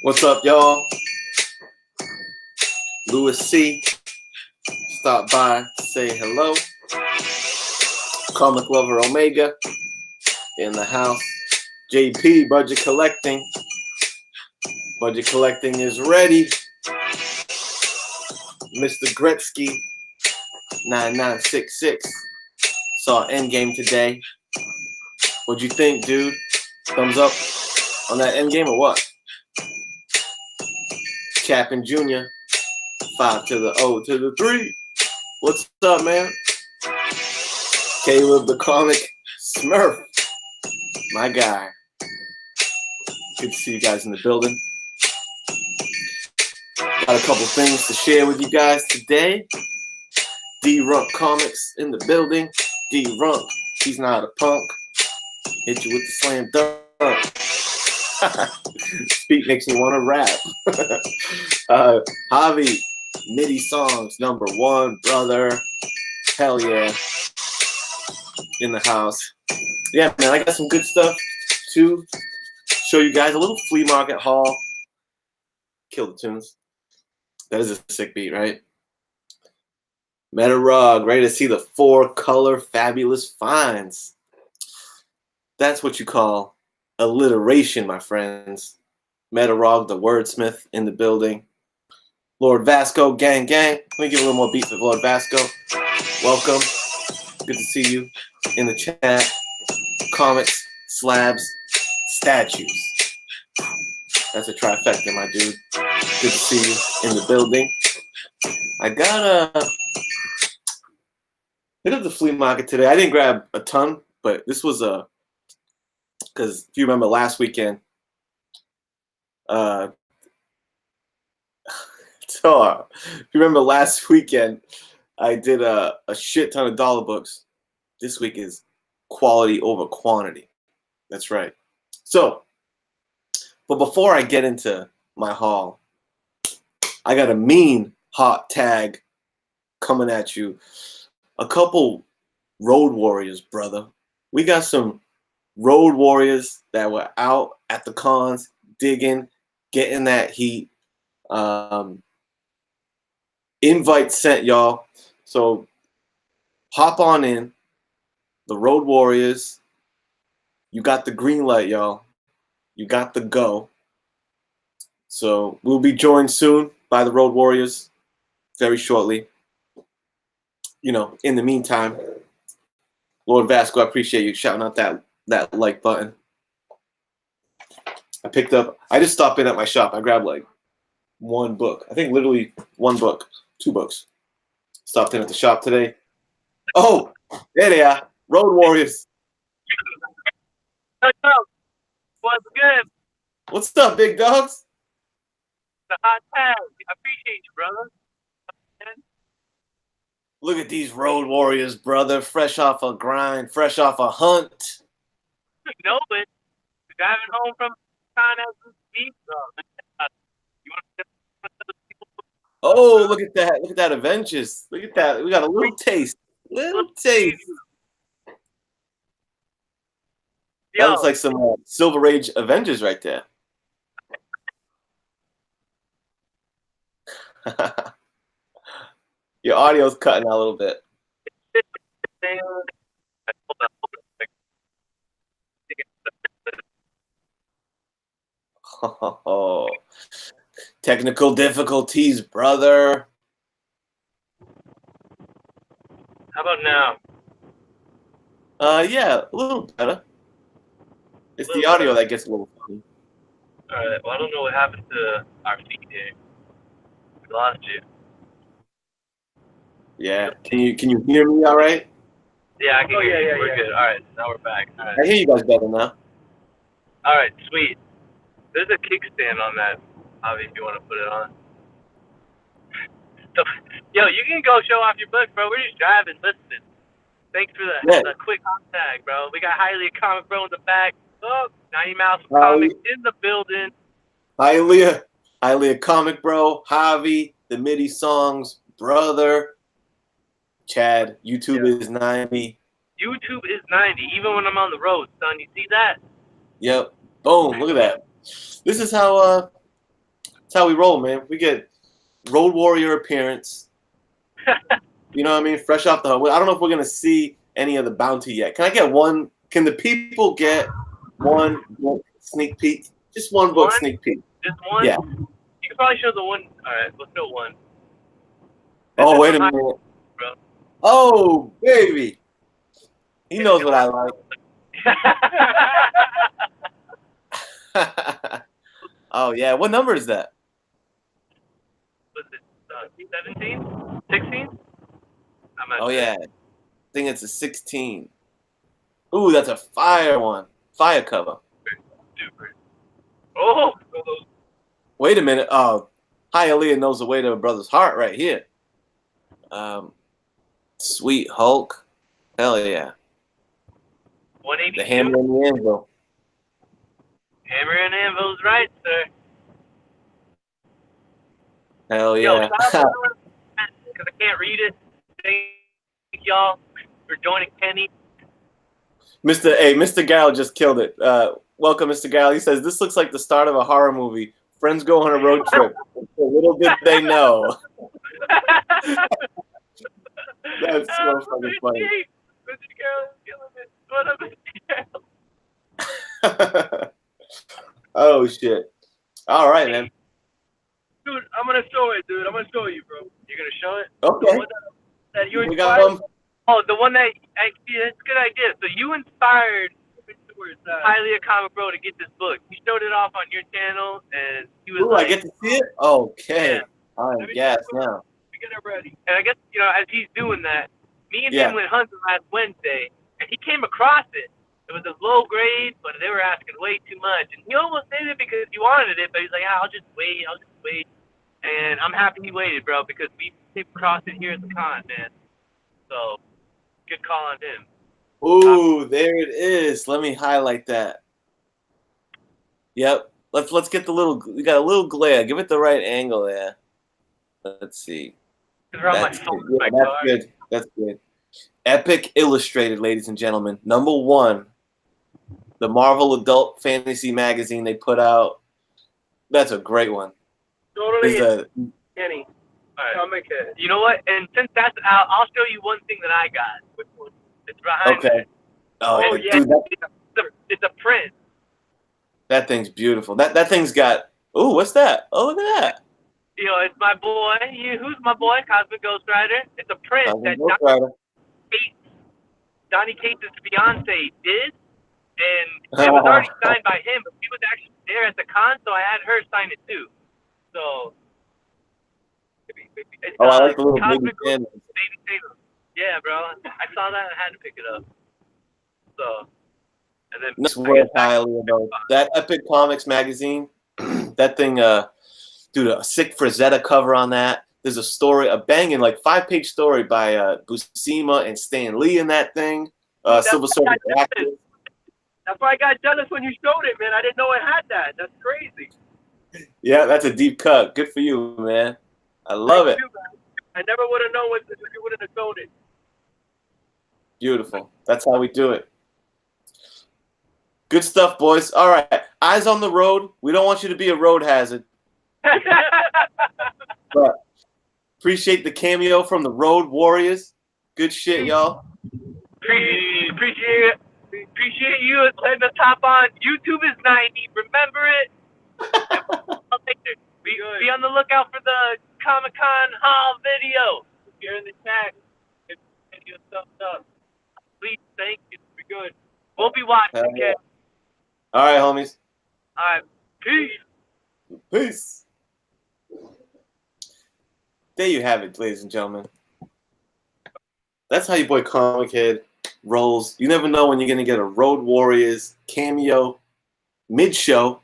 What's up, y'all? Louis C. Stop by, say hello. Comic Lover Omega in the house. JP, Budget Collecting. Budget Collecting is ready. Mr. Gretzky, 9966. Saw Endgame today. What'd you think, dude? Thumbs up on that Endgame or what? Chapin Jr. 5 to the O to the 3. What's up, man? Caleb the Comic Smurf. My guy. Good to see you guys in the building. Got a couple things to share with you guys today. D-Rump Comics in the building. D-Rump, he's not a punk. Hit you with the slam dunk. Speak makes me want to rap. Javi, MIDI songs, #1, brother. Hell yeah. In the house. Yeah, man, I got some good stuff to show you guys. A little flea market haul. Kill the tunes. That is a sick beat, right? Metarog, ready to see the 4-color fabulous finds. That's what you call alliteration, my friends. Metarog, the wordsmith, in the building. Lord Vasco, gang, gang. Let me give a little more beat for Lord Vasco. Welcome. Good to see you in the chat. Comics, slabs, statues. That's a trifecta, my dude. Good to see you in the building. I got hit up the flea market today. I didn't grab a ton, but this was because if you remember last weekend, if you remember last weekend, I did a shit ton of dollar books. This week is quality over quantity. That's right. So, but before I get into my haul, I got a mean hot tag coming at you. A couple road warriors, brother. We got some road warriors that were out at the cons, digging, getting that heat. Invite sent, y'all. So hop on in. The road warriors. You got the green light, y'all. You got the go. So we'll be joined soon by the road warriors very shortly. You know, in the meantime, Lord Vasco, I appreciate you shouting out that like button. I just stopped in at my shop. I grabbed like one book. I think literally one book, 2 books. Stopped in at the shop today. Oh, there they are. Road Warriors. What's up? What's good? What's up, big dogs? The hot tag. I appreciate you, brother. Look at these Road Warriors, brother. Fresh off a grind, fresh off a hunt. You know it. Driving home from China as we speak. You want to Oh, look at that. Look at that Avengers. Look at that. We got a little taste. Little taste. That looks like some Silver Age Avengers right there. Your audio's cutting out a little bit. Oh, technical difficulties, brother. How about now? Yeah, a little better. It's the audio that gets a little funny. Alright, well, I don't know what happened to our feed here. We lost you. Yeah. Can you hear me all right? Yeah, I can hear you. We're good. Alright, now we're back. All right. I hear you guys better now. Alright, sweet. There's a kickstand on that, Javi, if you want to put it on. So, yo, you can go show off your book, bro. We're just driving, listening. Thanks for the quick hot tag, bro. We got Highly a Comic Bro in the back. Oh, 90 Miles from Comics in the building. Highly a Comic Bro, Javi, the MIDI songs, brother. Chad, YouTube is 90. YouTube is 90, even when I'm on the road, son. You see that? Yep. Boom. Look at that. This is how That's how we roll, man. We get Road Warrior appearance. You know what I mean? Fresh off the hook. I don't know if we're gonna see any of the bounty yet. Can I get one? Can the people get one book sneak peek? Just one book sneak peek. Just one? Yeah. You can probably show the one. All right, let's show one. Oh, wait a minute. Bro. Oh, baby. He knows what I like. Oh, yeah. What number is that? Was it 17? 16? Oh, yeah. I think it's a 16. Ooh, that's a fire one. Fire cover. Super. Oh! Wait a minute. Oh, Hialeah knows the way to a brother's heart right here. Sweet Hulk. Hell yeah. 182. The hammer and the anvil. Hammer and anvil's right, sir. Hell yeah. Because I can't read it. Thank y'all for joining Kenny. Mr. Gal just killed it. Welcome, Mr. Gal. He says, this looks like the start of a horror movie. Friends go on a road trip. Little did they know. That's so fucking funny. Mr. Gal is killing it. What up, Mr. Gal? Oh, shit. All right, man. Dude, I'm going to show it, dude. I'm going to show you, bro. You're going to show it? Okay. The one that you we got inspired? Oh, the one that, actually, that's a good idea. So you inspired Hialeah Comic Bro to get this book. You showed it off on your channel, and he was like, I get to see it? Okay. Yeah. I'm gassed now. Get it ready. And I guess, as he's doing that, me and him went hunting last Wednesday, and he came across it. It was a low grade, but they were asking way too much. And he almost did it because he wanted it, but he's like, I'll just wait. And I'm happy he waited, bro, because we came across it here at the con, man. So, good call on him. Ooh, there it is. Let me highlight that. Yep. Let's get the little. We got a little glare. Give it the right angle there. Let's see. That's good. Yeah, that's good. That's good. Epic Illustrated, ladies and gentlemen. Number 1, the Marvel Adult Fantasy magazine they put out. That's a great one. Totally. Kenny. All right. You know what? And since that's out, I'll show you one thing that I got. Which one? It's behind me. Oh yeah. Dude, it's a print. That thing's beautiful. That thing's got. Ooh, what's that? Oh, look at that. It's my boy. Who's my boy? Cosmic Ghost Rider. It's a print that Donnie Cates' fiance did, and it was already signed by him, but she was actually there at the con, so I had her sign it too. So. I like the little Cosmic baby Taylor. Yeah, bro. I saw that and I had to pick it up. So, and then highly about that Epic Comics magazine. That thing, dude, a sick Frazetta cover on that. There's a story, a banging 5-page story by Buscema and Stan Lee in that thing. Silver Surfer. That's why I got jealous when you showed it, man. I didn't know it had that. That's crazy. Yeah, that's a deep cut. Good for you, man. I love it. I never would have known if you wouldn't have shown it. Beautiful. That's how we do it. Good stuff, boys. All right. Eyes on the road. We don't want you to be a road hazard. But appreciate the cameo from the Road Warriors. Good shit, y'all. Appreciate you letting us hop on. YouTube is 90. Remember it. Be on the lookout for the Comic-Con haul video. If you're in the chat, it's video stuff up. Please, thank you. We're good. We'll be watching, okay? All right, homies. All right. Peace. Peace. There you have it, ladies and gentlemen. That's how your boy Comic Head rolls. You never know when you're going to get a Road Warriors cameo mid-show.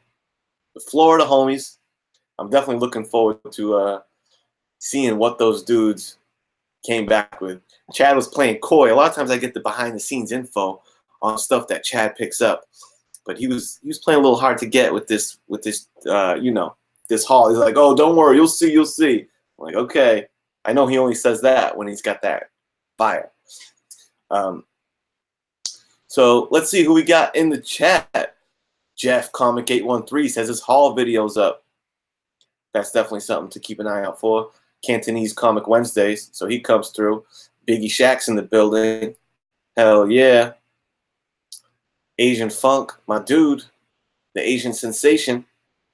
The Florida homies. I'm definitely looking forward to seeing what those dudes came back with. Chad was playing coy. A lot of times I get the behind-the-scenes info on stuff that Chad picks up, but he was playing a little hard to get with this this haul. He's like, "Oh, don't worry, you'll see." I'm like, okay, I know he only says that when he's got that fire. So let's see who we got in the chat. Jeff Comic 813 says his haul video's up. that's definitely something to keep an eye out for. Cantonese Comic Wednesdays, so he comes through. Biggie Shaq's in the building. Hell yeah. Asian Funk, my dude, the Asian sensation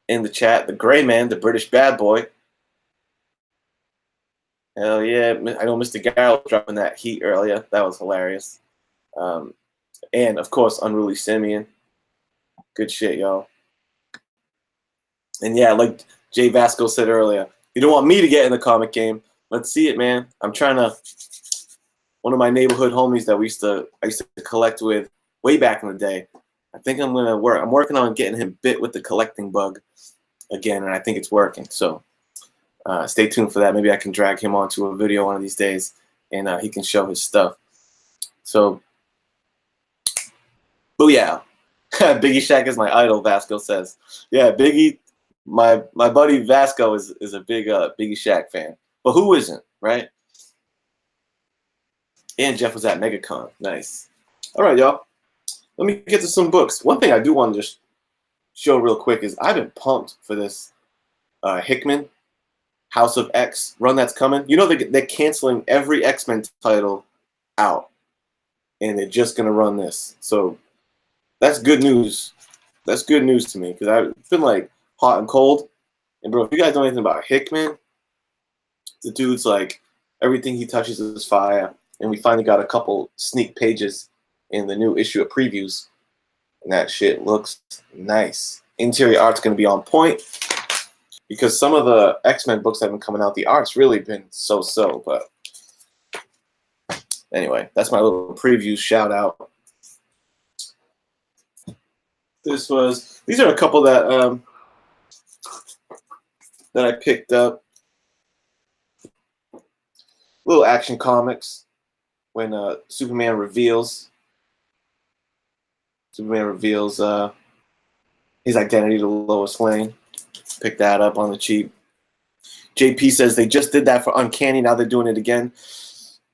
in the chat. The Gray Man, the British bad boy. Hell yeah. I know Mr. Garrett dropping that heat earlier. That was hilarious. And, of course, Unruly Simeon. Good shit, y'all. And, yeah, like Jay Vasco said earlier, you don't want me to get in the comic game. Let's see it, man. I'm trying to... One of my neighborhood homies that I used to collect with way back in the day. I think I'm working on getting him bit with the collecting bug again, and I think it's working. So stay tuned for that. Maybe I can drag him onto a video one of these days, and he can show his stuff. So, booyah. Biggie Shaq is my idol, Vasco says. Yeah, Biggie, my buddy Vasco is a big Biggie Shaq fan. But who isn't, right? And Jeff was at MegaCon. Nice. All right, y'all. Let me get to some books. One thing I do want to just show real quick is I've been pumped for this Hickman House of X run that's coming. You know they're canceling every X-Men title out, and they're just going to run this. So that's good news. That's good news to me because I've been like hot and cold. And bro, if you guys know anything about Hickman, the dude's like everything he touches is fire. And we finally got a couple sneak pages in the new issue of previews, and that shit looks nice. Interior art's going to be on point because some of the X-Men books that have been coming out, the art's really been so-so. But anyway, that's my little preview shout out. These are a couple that that I picked up. Little Action Comics when Superman reveals his identity to Lois Lane. Pick that up on the cheap. JP says they just did that for Uncanny. Now they're doing it again.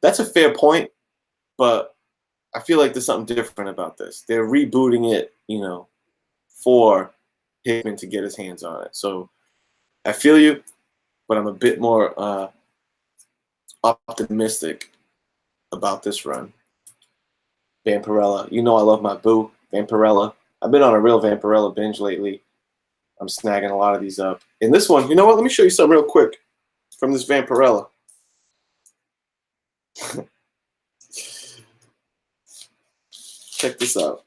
That's a fair point, but I feel like there's something different about this. They're rebooting it, you know, for Hickman to get his hands on it. So I feel you, but I'm a bit more optimistic about this run. Vampirella. You know I love my boo, Vampirella. I've been on a real Vampirella binge lately. I'm snagging a lot of these up. In this one, you know what? Let me show you something real quick from this Vampirella. Check this out.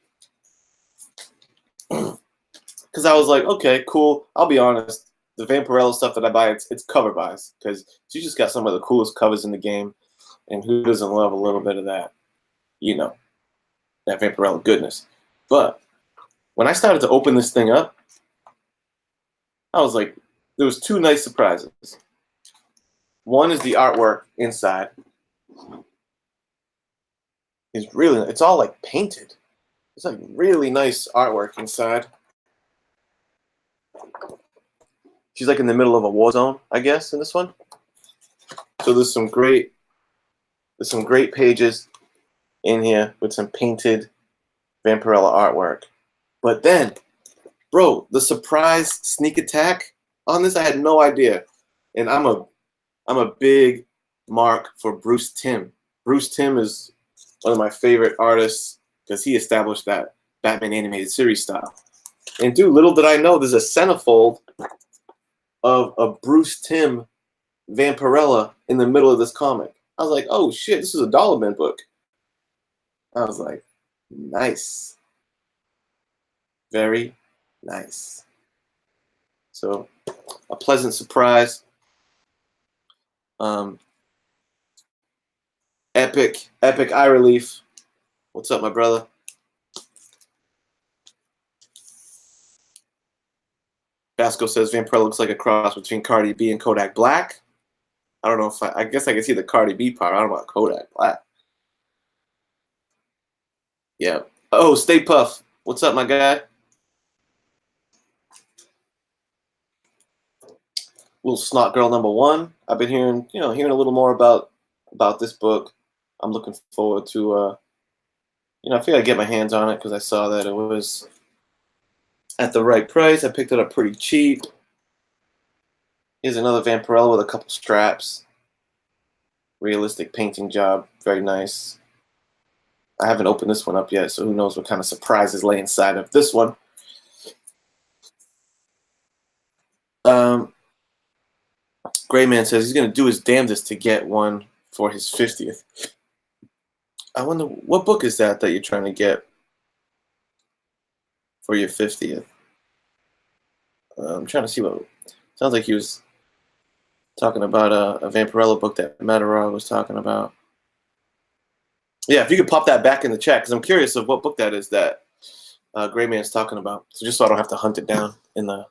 Because I was like, okay, cool. I'll be honest. The Vampirella stuff that I buy, it's cover buys. Because she just got some of the coolest covers in the game. And who doesn't love a little bit of that? You know, that Vampirella goodness. But when I started to open this thing up, I was like, there was two nice surprises. One is the artwork inside. It's all like painted. It's like really nice artwork inside. She's like in the middle of a war zone, I guess, in this one. So there's some great pages in here with some painted Vampirella artwork. But then, bro, the surprise sneak attack on this, I had no idea. And I'm a big mark for Bruce Timm. Bruce Timm is one of my favorite artists because he established that Batman animated series style. And dude, little did I know there's a centerfold of a Bruce Timm Vampirella in the middle of this comic. I was like, oh shit, this is a Dollarman book. I was like, nice. Very nice. So, a pleasant surprise. Epic eye relief. What's up, my brother? Vasco says Vampirella looks like a cross between Cardi B and Kodak Black. I don't know if I guess I can see the Cardi B part. I don't know about Kodak Black. Yeah. Oh, Stay Puff. What's up, my guy? Little Snot Girl #1. I've been hearing a little more about this book. I'm looking forward to I feel I get my hands on it because I saw that it was at the right price. I picked it up pretty cheap. Here's another Vampirella with a couple straps. Realistic painting job, very nice. I haven't opened this one up yet, so who knows what kind of surprises lay inside of this one. Gray Man says he's going to do his damnedest to get one for his 50th. I wonder, what book is that you're trying to get for your 50th? I'm trying to see what. Sounds like he was talking about a Vampirella book that Matarog was talking about. Yeah, if you could pop that back in the chat, because I'm curious of what book that is that Gray Man's talking about. So just so I don't have to hunt it down in the.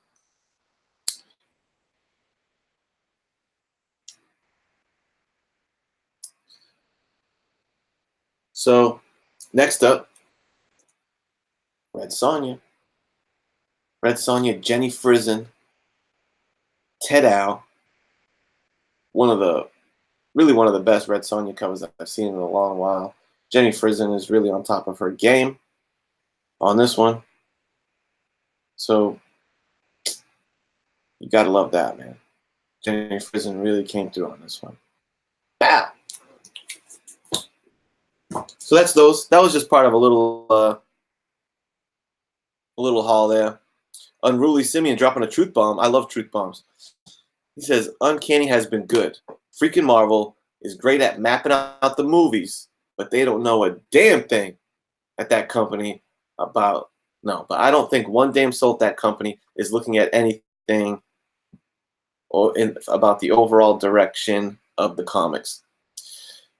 So, next up, Red Sonja. Red Sonja, Jenny Frison, Ted Al. One of the best Red Sonja covers that I've seen in a long while. Jenny Frison is really on top of her game on this one. So, you gotta love that, man. Jenny Frison really came through on this one. Bow! So that's those. That was just part of a little haul there. Unruly Simeon dropping a truth bomb. I love truth bombs. He says, Uncanny has been good. Freaking Marvel is great at mapping out the movies, but they don't know a damn thing at that company about. No, but I don't think one damn soul at that company is looking at anything about the overall direction of the comics.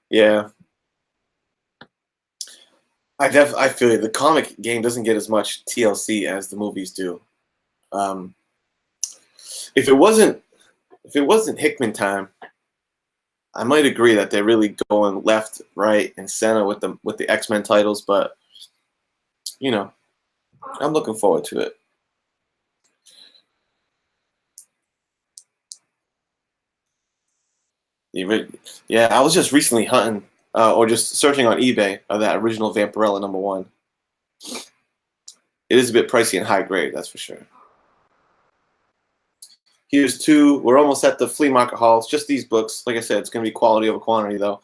Yeah. I feel you. The comic game doesn't get as much TLC as the movies do. If it wasn't Hickman time, I might agree that they're really going left, right, and center with the X-Men titles. But you know, I'm looking forward to it. Yeah, I was just recently hunting or just searching on eBay of that original Vampirella #1. It is a bit pricey and high grade, that's for sure. Here's two. We're almost at the flea market hauls. Just these books. Like I said, it's going to be quality over quantity, though.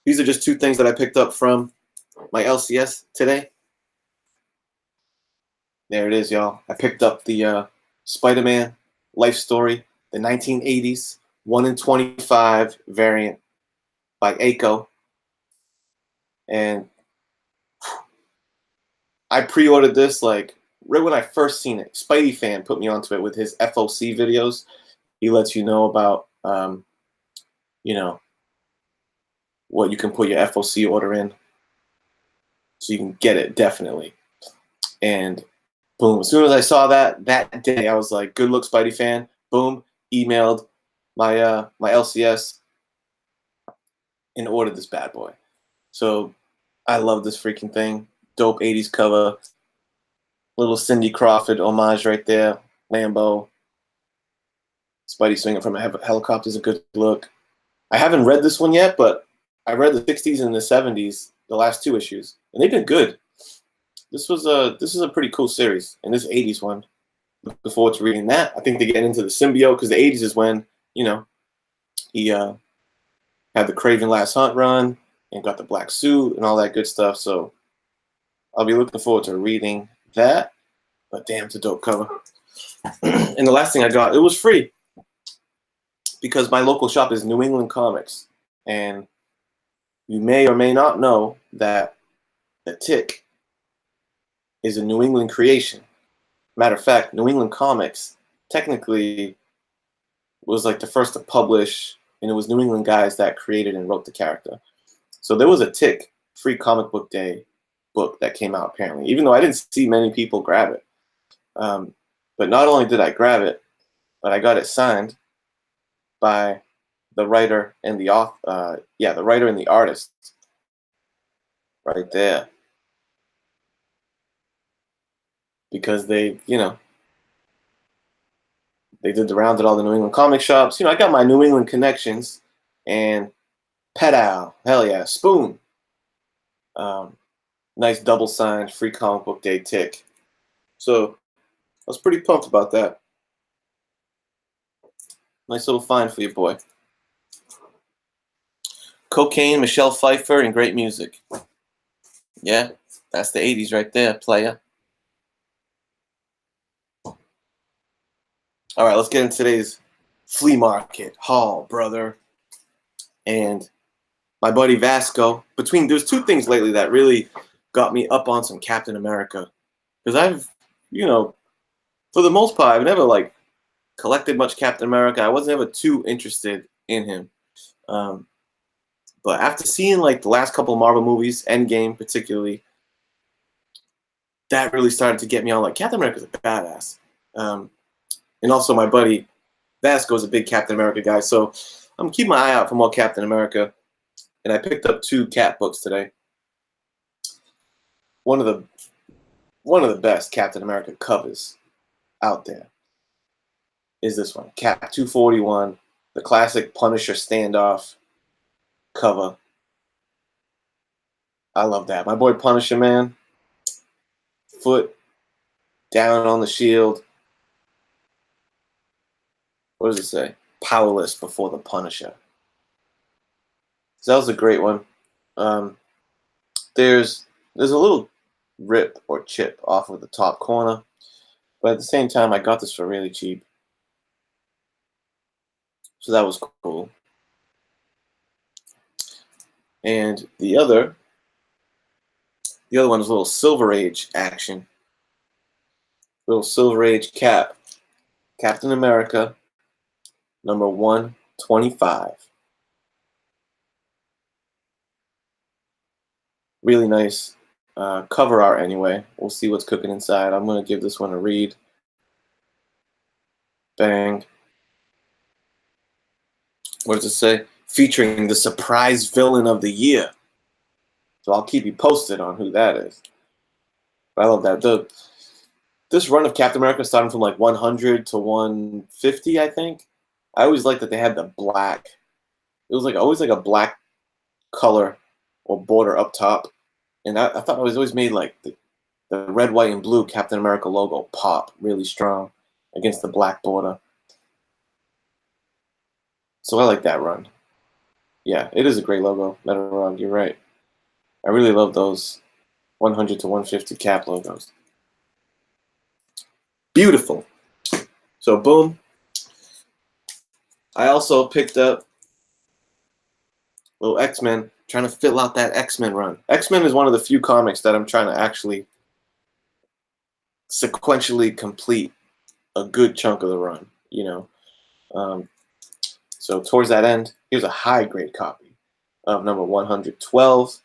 These are just two things that I picked up from my LCS today. There it is, y'all. I picked up the Spider-Man Life Story, the 1980s 1 in 25 variant by Aiko. And I pre-ordered this like right when I first seen it. Spidey Fan put me onto it with his FOC videos. He lets you know about, you know, what you can put your FOC order in, so you can get it definitely. And boom, as soon as I saw that day, I was like, "Good luck, Spidey Fan." Boom, emailed my my LCS and ordered this bad boy. So I love this freaking thing. Dope 80s cover. Little Cindy Crawford homage right there. Lambo. Spidey swinging from a helicopter is a good look. I haven't read this one yet, but I read the 60s and the 70s, the last two issues, and they've been good. This is a pretty cool series, and this 80s one, looking forward to reading that. I think they get into the symbiote because the 80s is when, you know, he had the Craven Last Hunt run and got the black suit and all that good stuff. So I'll be looking forward to reading that. But damn, it's a dope cover. And the last thing I got, it was free because my local shop is New England Comics. And you may or may not know that the Tick is a New England creation. Matter of fact, New England Comics technically was like the first to publish, and it was New England guys that created and wrote the character. So there was a Tick free comic book day book that came out apparently, even though I didn't see many people grab it. But not only did I grab it, but I got it signed by the writer and the author. The writer and the artist, right there. Because they, they did the rounds at all the New England comic shops. I got my New England connections, and Pedow, hell yeah, Spoon. Nice double signed free comic book day Tick. So I was pretty pumped about that. Nice little find for you, boy. Cocaine, Michelle Pfeiffer, and great music. Yeah, that's the 80s right there, player. All right, let's get into today's flea market haul, brother. And my buddy Vasco. There's two things lately that really got me up on some Captain America. Because for the most part, I've never collected much Captain America. I wasn't ever too interested in him. But after seeing the last couple of Marvel movies, Endgame particularly, that really started to get me on Captain America's a badass. And also my buddy Vasco is a big Captain America guy, so I'm keeping my eye out for more Captain America. And I picked up 2 Cap books today. One of the best Captain America covers out there is this one, Cap 241, the classic Punisher standoff cover. I love that. My boy Punisher, man. Foot down on the shield. What does it say? Powerless before the Punisher. So that was a great one. There's a little rip or chip off of the top corner, but at the same time, I got this for really cheap. So that was cool. And the other one is a little Silver Age action. Little Silver Age Cap. Captain America, number 125. Really nice cover art anyway. We'll see what's cooking inside. I'm going to give this one a read. Bang. What does it say? Featuring the surprise villain of the year. So I'll keep you posted on who that is. But I love that. This run of Captain America starting from 100 to 150, I think. I always liked that they had the black. It was always a black color or border up top. And I thought it was always made the red, white, and blue Captain America logo pop really strong against the black border. So I like that run. Yeah, it is a great logo. Metal, you're right. I really love those 100 to 150 Cap logos. Beautiful. So boom. I also picked up little X-Men, trying to fill out that X-Men run. X-Men is one of the few comics that I'm trying to actually sequentially complete a good chunk of the run, So towards that end, here's a high-grade copy of number 112,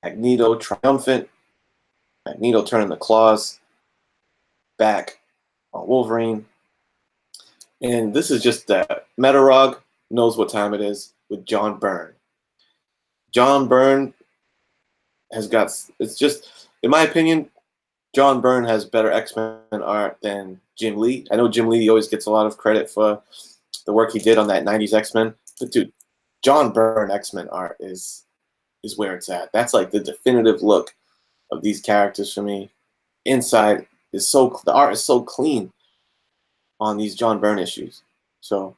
Magneto Triumphant, Magneto turning the claws back on Wolverine. And this is just that Metarog knows what time it is with John Byrne. John Byrne has got, it's just, in my opinion, John Byrne has better X-Men art than Jim Lee. I know Jim Lee always gets a lot of credit for the work he did on that 90s X-Men. But dude, John Byrne X-Men art is where it's at. That's the definitive look of these characters for me. Inside is the art is so clean on these John Byrne issues. So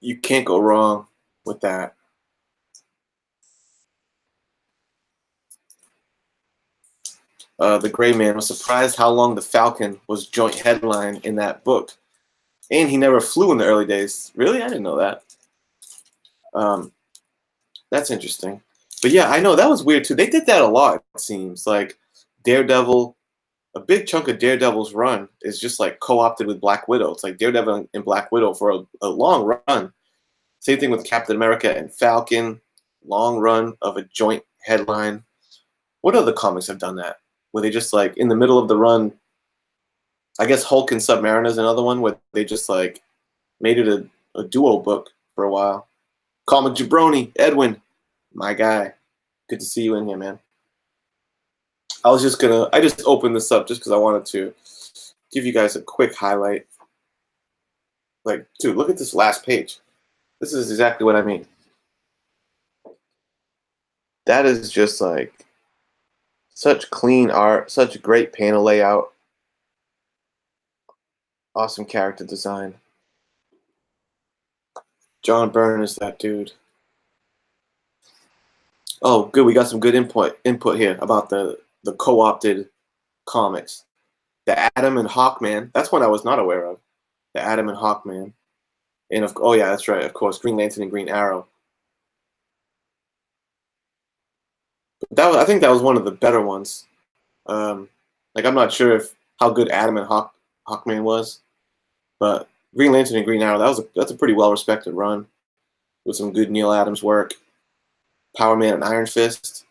you can't go wrong with that. The Gray Man was surprised how long the Falcon was joint headline in that book. And he never flew in the early days. Really? I didn't know that. That's interesting. But yeah, I know that was weird too. They did that a lot, it seems. Daredevil, a big chunk of Daredevil's run is just co-opted with Black Widow. It's Daredevil and Black Widow for a long run. Same thing with Captain America and Falcon. Long run of a joint headline. What other comics have done that? Where they just in the middle of the run, I guess Hulk and Submariner is another one where they just made it a duo book for a while. Comic Jabroni, Edwin, my guy. Good to see you in here, man. I just opened this up just because I wanted to give you guys a quick highlight. Dude, look at this last page. This is exactly what I mean. That is just such clean art, such great panel layout Awesome character design. John Byrne is that dude. Oh, good. We got some good input here about the co-opted comics. The Atom and Hawkman. That's one I was not aware of. The Atom and Hawkman. And oh yeah, that's right. Of course, Green Lantern and Green Arrow. I think that was one of the better ones. Like I'm not sure if how good Atom and Hawkman was, but Green Lantern and Green Arrow that's a pretty well respected run with some good Neil Adams work. Power Man and Iron Fist.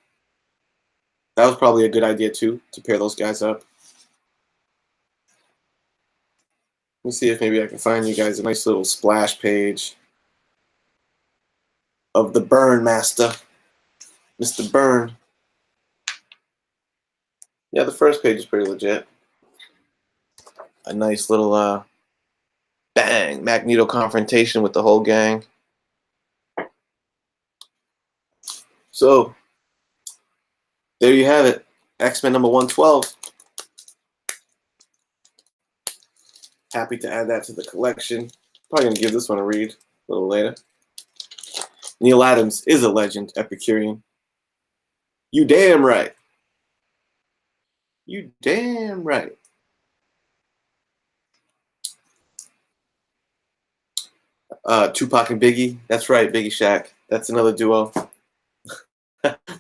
That was probably a good idea too to pair those guys up. Let me see if maybe I can find you guys a nice little splash page of the Byrne Master, Mr. Byrne. Yeah, the first page is pretty legit. A nice little bang, Magneto confrontation with the whole gang. So, there you have it. X-Men number 112. Happy to add that to the collection. Probably going to give this one a read a little later. Neil Adams is a legend, Epicurean. You damn right. You damn right. Tupac and Biggie. That's right, Biggie Shaq. That's another duo.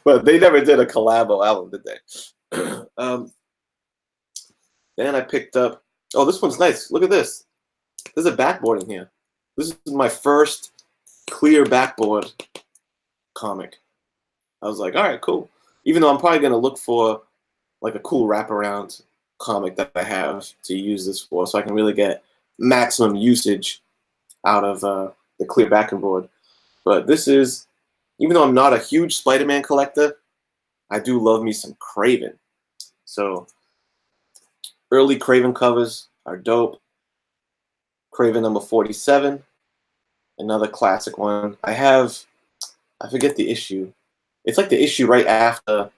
But they never did a collabo album, did they? Then I picked up. Oh, this one's nice. Look at this. There's a backboard in here. This is my first clear backboard comic. I was like, all right, cool. Even though I'm probably gonna look for like a cool wraparound comic that I have to use this for, so I can really get maximum usage out of the clear backboard. But this is, even though I'm not a huge Spider-Man collector, I do love me some Craven. So early Craven covers are dope. Craven number 47, another classic one. I forget the issue. It's like the issue right after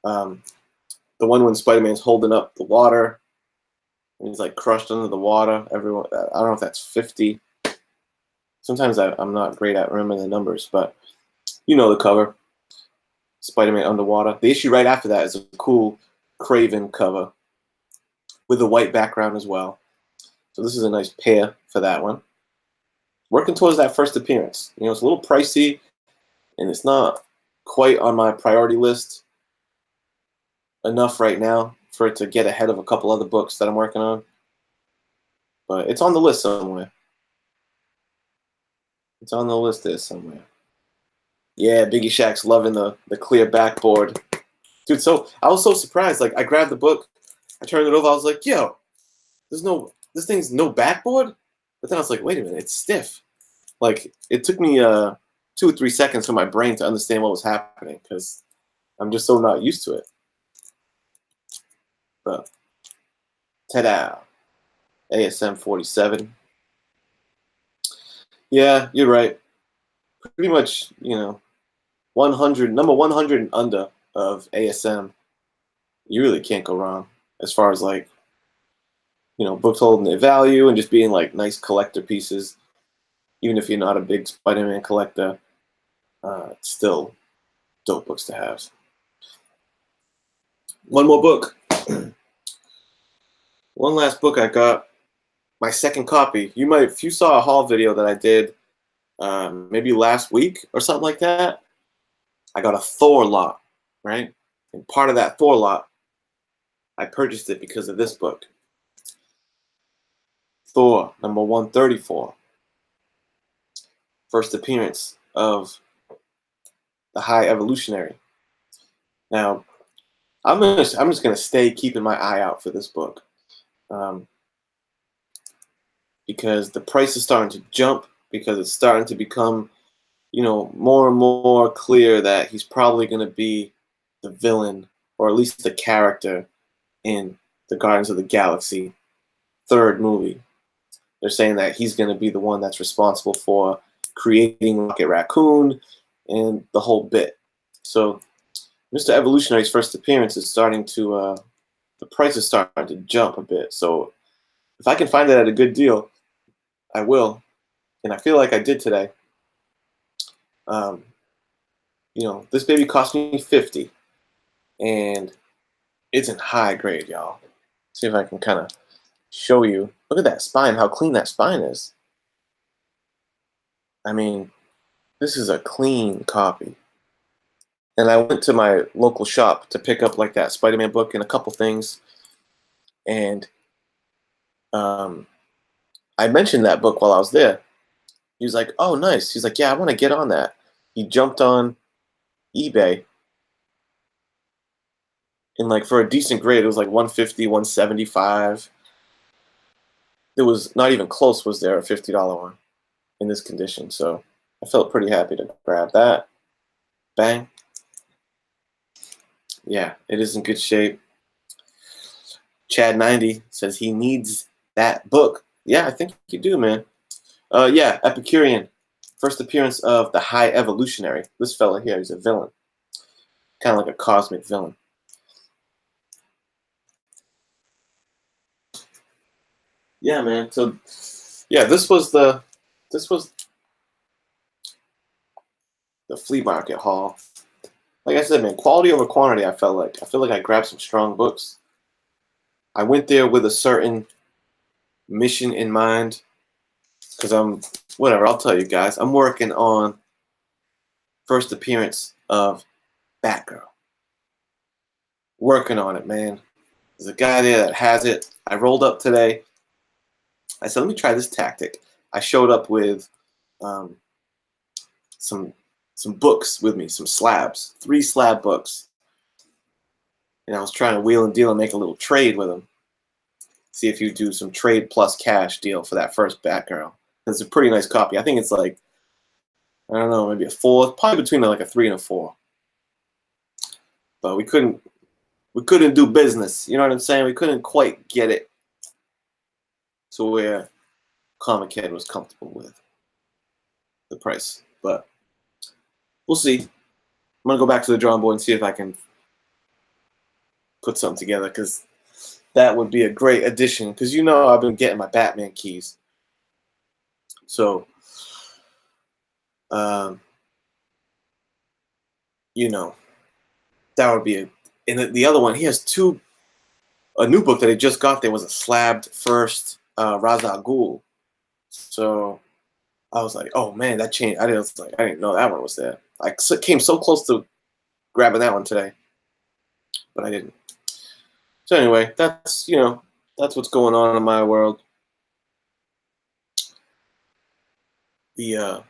the one when Spider-Man's holding up the water and he's like crushed under the water. Everyone, I don't know if that's 50. Sometimes I'm not great at remembering the numbers, but you know the cover. Spider-Man underwater. The issue right after that is a cool Craven cover with a white background as well. So this is a nice pair for that one. Working towards that first appearance. You know, it's a little pricey, and it's not quite on my priority list enough right now for it to get ahead of a couple other books that I'm working on. But it's on the list somewhere. It's on the list there somewhere. Yeah, Biggie Shaq's loving the clear backboard. Dude, so I was so surprised. Like, I grabbed the book, I turned it over, I was like, yo, this thing's no backboard? But then I was like, wait a minute, it's stiff. Like, it took me 2 or 3 seconds for my brain to understand what was happening because I'm just so not used to it. But, ta-da. ASM 47. Yeah, you're right. Pretty much, you know, 100, number 100 and under of ASM, you really can't go wrong as far as like, you know, books holding their value and just being like nice collector pieces. Even if you're not a big Spider-Man collector, it's still dope books to have. One more book. One last book I got. My second copy. If you saw a haul video that I did maybe last week or something like that, I got a Thor lot, right? And part of that Thor lot, I purchased it because of this book. Thor, number 134. First appearance of the High Evolutionary. Now, I'm just gonna stay keeping my eye out for this book. Because the price is starting to jump, because it's starting to become, you know, more and more clear that he's probably going to be the villain, or at least the character in the Guardians of the Galaxy third movie. They're saying that he's going to be the one that's responsible for creating Rocket Raccoon and the whole bit. So Mr. Evolutionary's first appearance is starting to, the price is starting to jump a bit. So If I can find it at a good deal, I will. And I feel like I did today. Um, this baby cost me 50, and it's in high grade, y'all. See if I can kind of show you. Look at that spine, how clean that spine is. I mean, this is a clean copy. And I went to my local shop to pick up like that Spider-Man book and a couple things. And I mentioned that book while I was there. He was like, "Oh, nice." He's like, "Yeah, I want to get on that." He jumped on eBay, and like for a decent grade, it was like 150, 175. It was not even close. Was there a $50 one in this condition? So I felt pretty happy to grab that. Bang. Yeah, it is in good shape. Chad90 says he needs that book. Yeah, I think you do, man. Yeah, Epicurean. First appearance of the High Evolutionary. This fella here, he's a villain. Kind of like a cosmic villain. Yeah, man. So, yeah, this was the flea market haul. Like I said, man, quality over quantity. I feel like I grabbed some strong books. I went there with a certain mission in mind, because whatever. I'll tell you guys. I'm working on first appearance of Batgirl. Working on it, man. There's a guy there that has it. I rolled up today. I said, let me try this tactic. I showed up with some books with me, some slabs, 3 slab books. And I was trying to wheel and deal and make a little trade with them. See if you do some trade plus cash deal for that first Batgirl. It's a pretty nice copy. I think it's like, I don't know, maybe a 4, probably between like a 3 and a 4. But we couldn't do business. You know what I'm saying? We couldn't quite get it to where Comic Head was comfortable with the price. But we'll see. I'm gonna go back to the drawing board and see if I can put something together, because that would be a great addition. Because I've been getting my Batman keys, so that would be a. And the other one, he has a new book that he just got. There was a slabbed first Ra's al Ghul. So I was like, oh man, that changed. I didn't know that one was there. I came so close to grabbing that one today, but I didn't. So anyway, that's what's going on in my world. The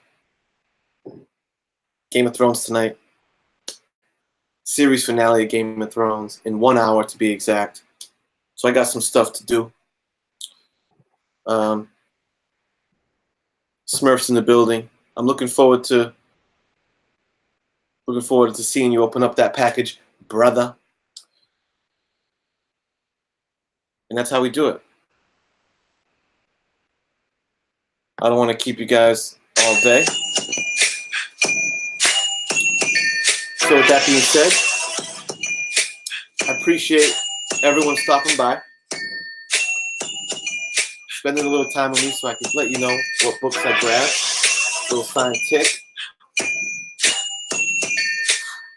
Game of Thrones tonight. Series finale of Game of Thrones in 1 hour to be exact. So I got some stuff to do. Smurfs in the building. I'm looking forward to seeing you open up that package, brother. And that's how we do it. I don't want to keep you guys all day. So with that being said, I appreciate everyone stopping by, spending a little time with me so I could let you know what books I grabbed. A little signed tick.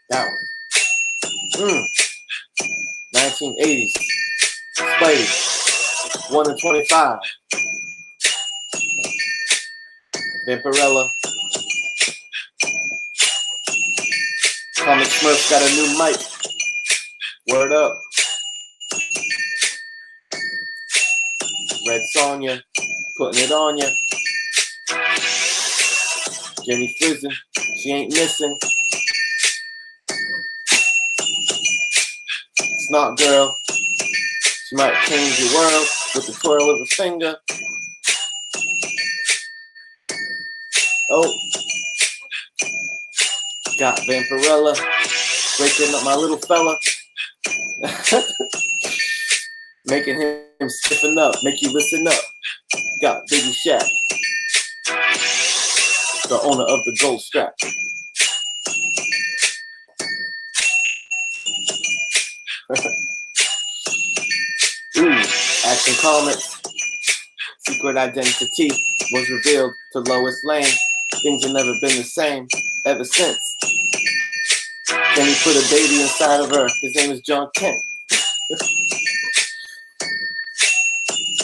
That one. 1980s. Spidey. 1 in 25. Vampirella. Comic Smurfs got a new mic. Word up. Red Sonja, putting it on ya. Jenny Frizzin, she ain't missing. Snot Girl, she might change your world with the twirl of a finger. Oh, got Vampirella, waking up my little fella. Making him stiffen up, make you listen up. Got Biggie Shaq, the owner of the gold strap. Ooh, Action Comics, secret identity was revealed to Lois Lane. Things have never been the same ever since. Then he put a baby inside of her. His name is John Kent.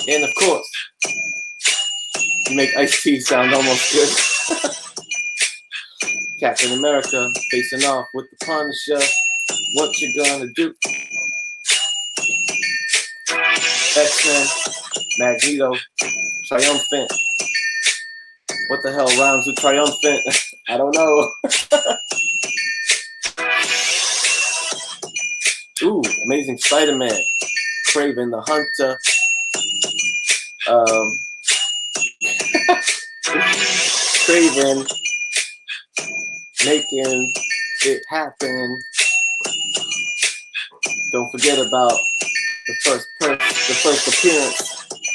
And of course, you make Ice-T sound almost good. Captain America facing off with the Punisher. What you gonna do? X-Men, Magneto, triumphant. What the hell rhymes with triumphant? I don't know. Ooh, Amazing Spider-Man, Kraven the Hunter. Kraven making it happen. Don't forget about the first appearance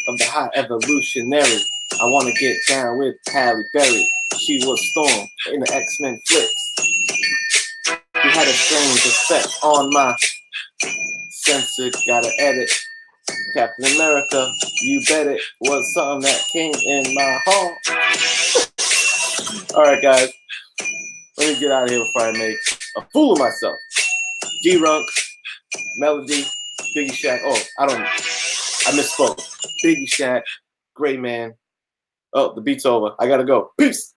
of the High Evolutionary. I want to get down with Halle Berry. She was Storm in the X-Men flicks. You had a strange effect on my sensor. Gotta edit. Captain America, you bet it was something that came in my heart. Alright guys, let me get out of here before I make a fool of myself. G-Runk, Melody, Biggie Shaq. Oh, I misspoke. Biggie Shaq, Gray Man. Oh, the beat's over. I gotta go. Peace.